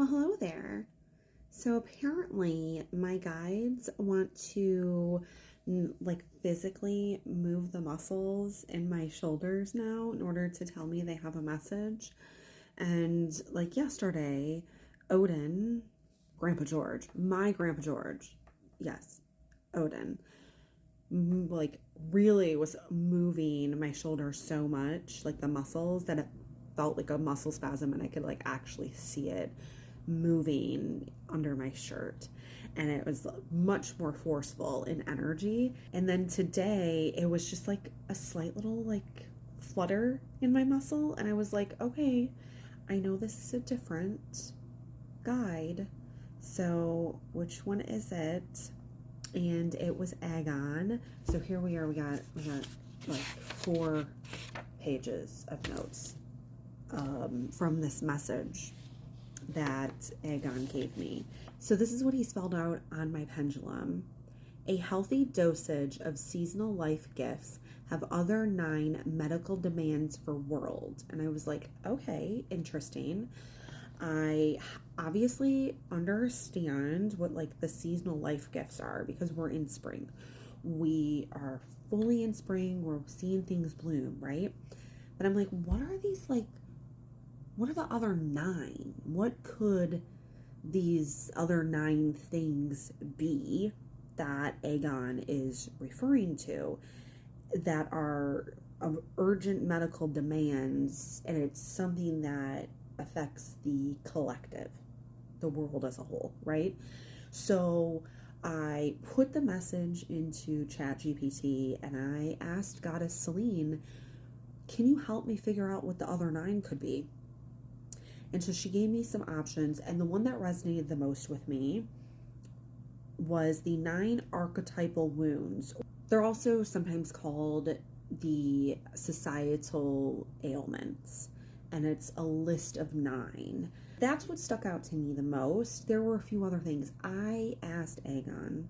Well, hello there. So apparently my guides want to physically move the muscles in my shoulders now in order to tell me they have a message. And like yesterday, Odin, my Grandpa George, yes, Odin, really was moving my shoulders so much, like the muscles, that it felt like a muscle spasm and I could like actually see it moving under my shirt, and it was much more forceful in energy. And then today it was just like a slight little like flutter in my muscle, and I was like, okay, I know this is a different guide, so which one is it? And it was Agon. So here we are. We got like 4 pages of notes from this message that Agon gave me. So this is what he spelled out on my pendulum. A healthy dosage of seasonal life gifts have other 9 medical demands for world. And I was like, okay, interesting. I obviously understand what like the seasonal life gifts are because we're in spring. We are fully in spring. We're seeing things bloom, right? But I'm like, what are these like, what are the other 9? What could these other 9 things be that Agon is referring to that are of urgent medical demands, and it's something that affects the collective, the world as a whole, right? So I put the message into ChatGPT and I asked Goddess Celine, can you help me figure out what the other 9 could be? And so she gave me some options, and the one that resonated the most with me was the 9 archetypal wounds. They're also sometimes called the societal ailments, and it's a list of 9. That's what stuck out to me the most. There were a few other things. I asked Agon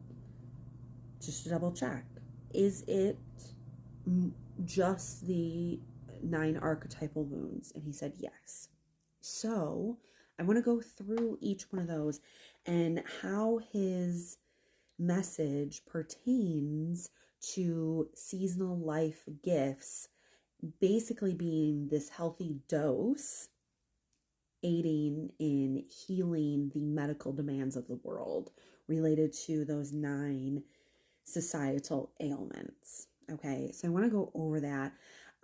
just to double check, is it just the 9 archetypal wounds? And he said yes. So I want to go through each one of those and how his message pertains to seasonal life gifts, basically being this healthy dose, aiding in healing the medical demands of the world related to those 9 societal ailments. Okay, so I want to go over that.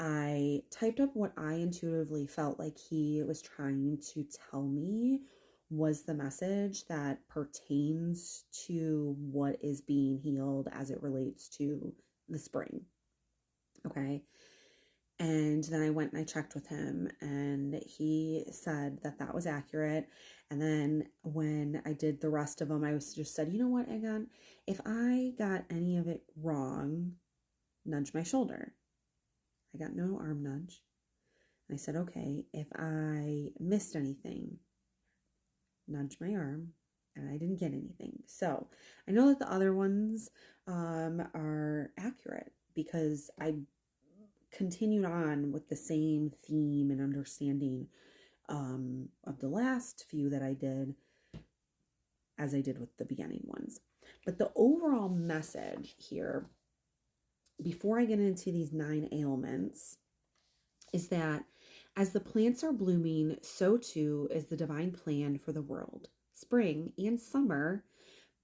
I typed up what I intuitively felt like he was trying to tell me was the message that pertains to what is being healed as it relates to the spring. Okay. And then I went and I checked with him, and he said that that was accurate. And then when I did the rest of them, I was just said, you know what, Agon, if I got any of it wrong, nudge my shoulder. I got no arm nudge. And I said, okay, if I missed anything, nudge my arm. And I didn't get anything. So I know that the other ones are accurate because I continued on with the same theme and understanding of the last few that I did as I did with the beginning ones. But the overall message here, before I get into these 9 ailments, is that as the plants are blooming, so too is the divine plan for the world. Spring and summer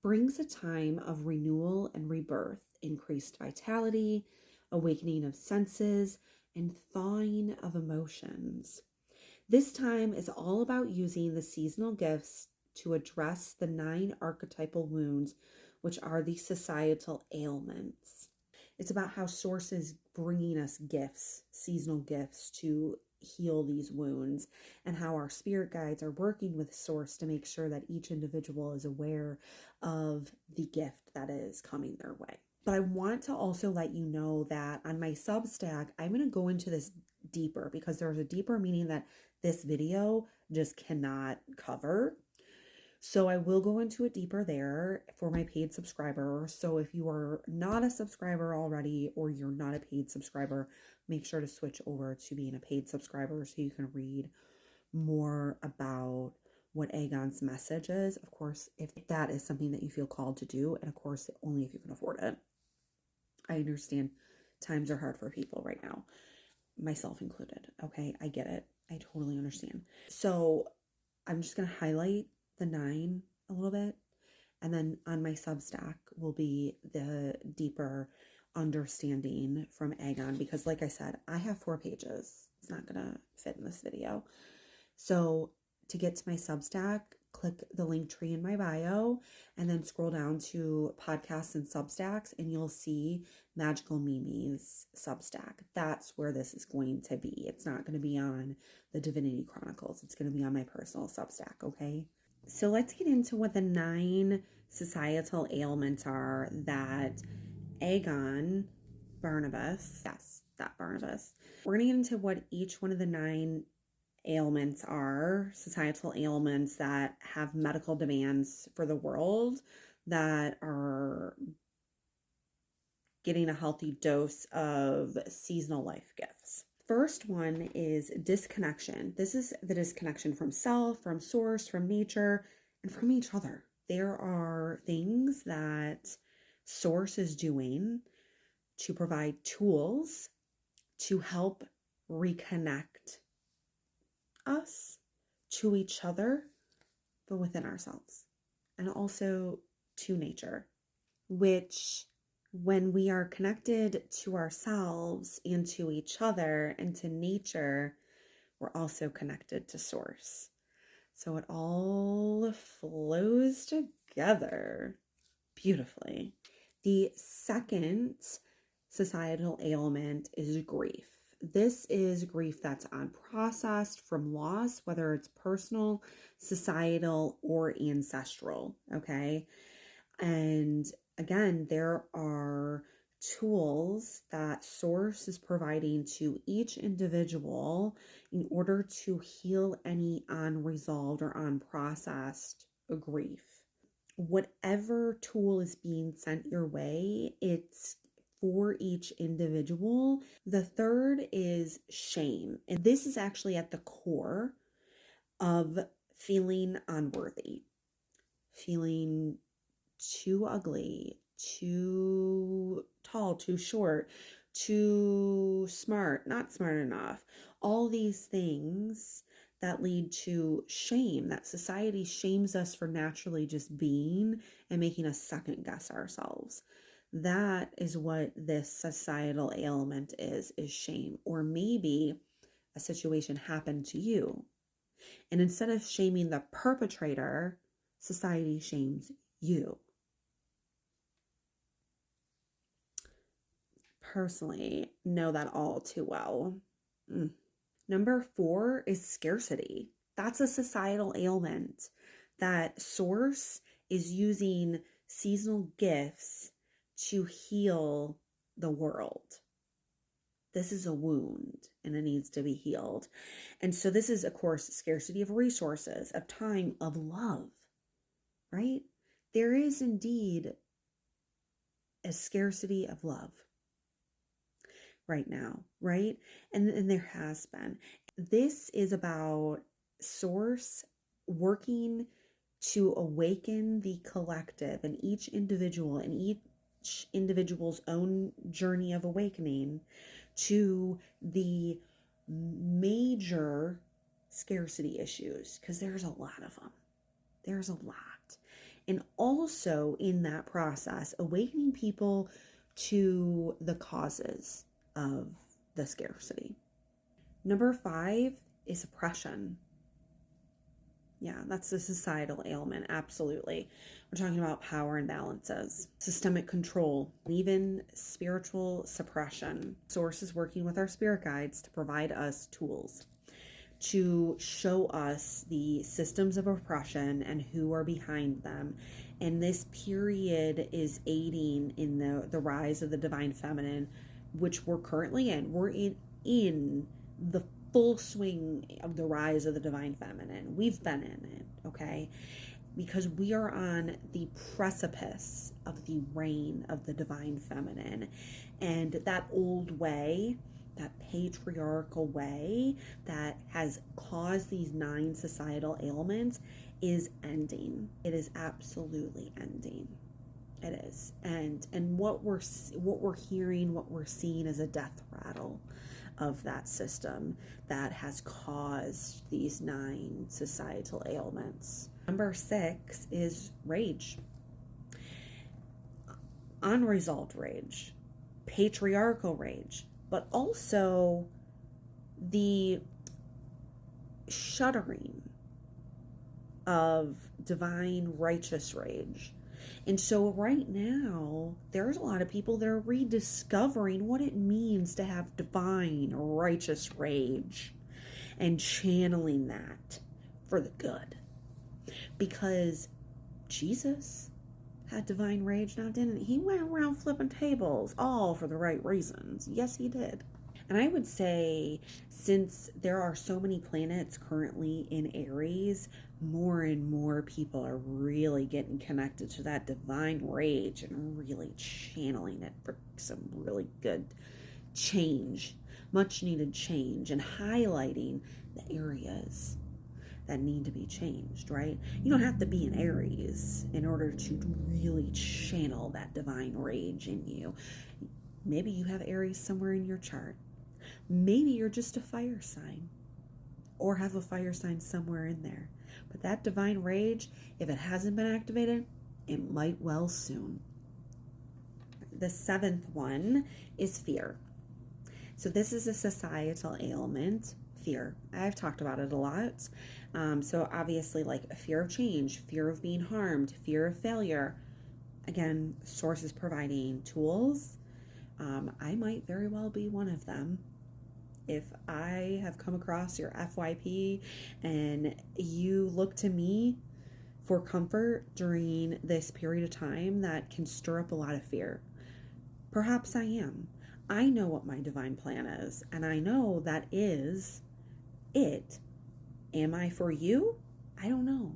brings a time of renewal and rebirth, increased vitality, awakening of senses, and thawing of emotions. This time is all about using the seasonal gifts to address the 9 archetypal wounds, which are the societal ailments. It's about how Source is bringing us gifts, seasonal gifts, to heal these wounds, and how our spirit guides are working with Source to make sure that each individual is aware of the gift that is coming their way. But I want to also let you know that on my Substack, I'm going to go into this deeper because there's a deeper meaning that this video just cannot cover. So I will go into it deeper there for my paid subscriber. So if you are not a subscriber already, or you're not a paid subscriber, make sure to switch over to being a paid subscriber so you can read more about what Agon's message is. Of course, if that is something that you feel called to do, and of course, only if you can afford it. I understand times are hard for people right now, myself included. Okay, I get it. I totally understand. So I'm just going to highlight the 9 a little bit. And then on my Substack will be the deeper understanding from Agon, because like I said, I have 4 pages. It's not going to fit in this video. So to get to my Substack, click the link tree in my bio and then scroll down to podcasts and Substacks, and you'll see Magical Mimi's Substack. That's where this is going to be. It's not going to be on the Divinity Chronicles. It's going to be on my personal Substack, okay? So let's get into what the 9 societal ailments are that Agon, Barnabas, yes, that Barnabas. We're going to get into what each one of the 9 ailments are, societal ailments that have medical demands for the world, that are getting a healthy dose of seasonal life gifts. First one is disconnection. This is the disconnection from self, from source, from nature, and from each other. There are things that source is doing to provide tools to help reconnect us to each other, but within ourselves, and also to nature, which when we are connected to ourselves and to each other and to nature, we're also connected to source. So it all flows together beautifully. The second societal ailment is grief. This is grief that's unprocessed from loss, whether it's personal, societal, or ancestral, okay? And again, there are tools that source is providing to each individual in order to heal any unresolved or unprocessed grief. Whatever tool is being sent your way, it's for each individual. The third is shame. And this is actually at the core of feeling unworthy, feeling too ugly, too tall, too short, too smart, not smart enough. All these things that lead to shame, that society shames us for naturally just being and making us second guess ourselves. That is what this societal ailment is shame. Or maybe a situation happened to you, and instead of shaming the perpetrator, society shames you. Personally, know that all too well. Number 4 is scarcity. That's a societal ailment that source is using seasonal gifts to heal the world. This is a wound and it needs to be healed. And so this is, of course, scarcity of resources, of time, of love, right? There is indeed a scarcity of love right now, right? And there has been. This is about source working to awaken the collective and each individual and each individual's own journey of awakening to the major scarcity issues, because there's a lot of them. There's a lot. And also in that process, awakening people to the causes of the scarcity. Number 5 is oppression. Yeah, that's a societal ailment, absolutely. We're talking about power imbalances, systemic control, and even spiritual suppression. Source is working with our spirit guides to provide us tools to show us the systems of oppression and who are behind them. And this period is aiding in the rise of the divine feminine, which we're currently in. We're in the full swing of the rise of the divine feminine. We've been in it, okay? Because we are on the precipice of the reign of the divine feminine. And that old way, that patriarchal way that has caused these 9 societal ailments is ending. It is absolutely ending. It is. And what we're hearing, what we're seeing is a death rattle of that system that has caused these 9 societal ailments. Number 6 is rage. Unresolved rage, patriarchal rage, but also the shuddering of divine righteous rage. And so right now, there's a lot of people that are rediscovering what it means to have divine righteous rage and channeling that for the good. Because Jesus had divine rage now, didn't he? He went around flipping tables, all for the right reasons. Yes, he did. And I would say, since there are so many planets currently in Aries, more and more people are really getting connected to that divine rage and really channeling it for some really good change, much needed change, and highlighting the areas that need to be changed, right? You don't have to be an Aries in order to really channel that divine rage in you. Maybe you have Aries somewhere in your chart. Maybe you're just a fire sign or have a fire sign somewhere in there. But that divine rage, if it hasn't been activated, it might well soon. The 7th one is fear. So this is a societal ailment, fear. I've talked about it a lot. So obviously, like a fear of change, fear of being harmed, fear of failure. Again, Source is providing tools. I might very well be one of them. If I have come across your FYP and you look to me for comfort during this period of time that can stir up a lot of fear, perhaps I am. I know what my divine plan is, and I know that is it. Am I for you? I don't know.